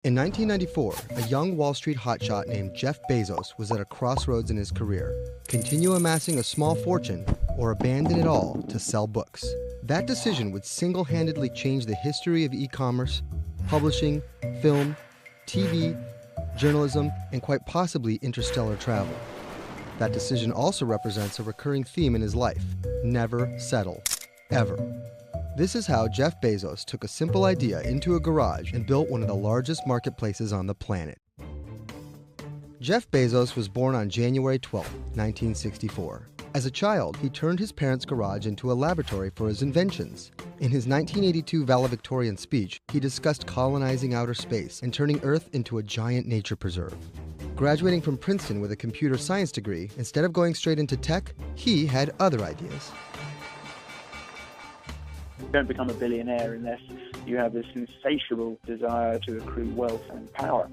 In 1994, a young Wall Street hotshot named Jeff Bezos was at a crossroads in his career. Continue amassing a small fortune or abandon it all to sell books. That decision would single-handedly change the history of e-commerce, publishing, film, TV, journalism, and quite possibly interstellar travel. That decision also represents a recurring theme in his life: never settle, ever. This is how Jeff Bezos took a simple idea into a garage and built one of the largest marketplaces on the planet. Jeff Bezos was born on January 12, 1964. As a child, he turned his parents' garage into a laboratory for his inventions. In his 1982 valedictorian speech, he discussed colonizing outer space and turning Earth into a giant nature preserve. Graduating from Princeton with a computer science degree, instead of going straight into tech, he had other ideas. You don't become a billionaire unless you have this insatiable desire to accrue wealth and power.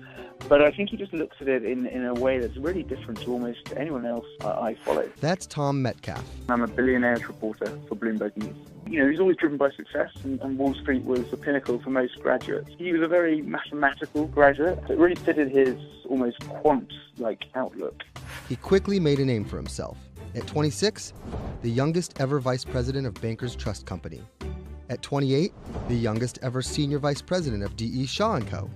But I think he just looks at it in a way that's really different to almost anyone else I follow. That's Tom Metcalf. I'm a billionaires reporter for Bloomberg News. You know, he's always driven by success, and Wall Street was the pinnacle for most graduates. He was a very mathematical graduate. It really fitted his almost quant-like outlook. He quickly made a name for himself. At 26, the youngest ever vice president of Bankers Trust Company. At 28, the youngest ever senior vice president of D.E. Shaw & Co.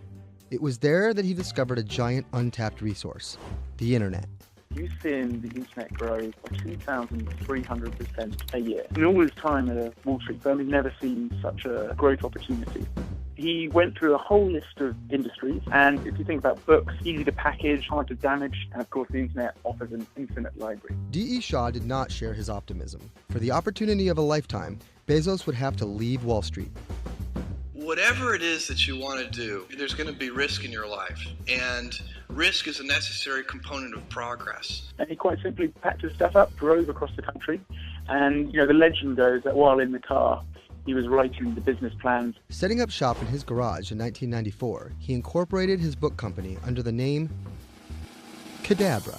It was there that he discovered a giant untapped resource: the internet. You've seen the internet grow by 2,300% a year. In all his time at a Wall Street firm, he's never seen such a growth opportunity. He went through a whole list of industries, and if you think about books, easy to package, hard to damage, and of course the internet offers an infinite library. D.E. Shaw did not share his optimism. For the opportunity of a lifetime, Bezos would have to leave Wall Street. Whatever it is that you want to do, there's going to be risk in your life, and risk is a necessary component of progress. And he quite simply packed his stuff up, drove across the country, and the legend goes that while in the car, he was writing the business plans. Setting up shop in his garage in 1994, he incorporated his book company under the name Cadabra.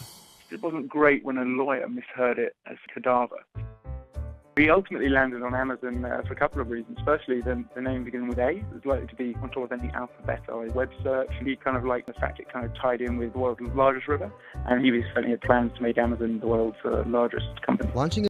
It wasn't great when a lawyer misheard it as cadaver. He ultimately landed on Amazon for a couple of reasons. Firstly, the name beginning with A. It was likely to be on top of any alphabetized web search. He kind of liked the fact it kind of tied in with the world's largest river. And he certainly had plans to make Amazon the world's largest company. Launching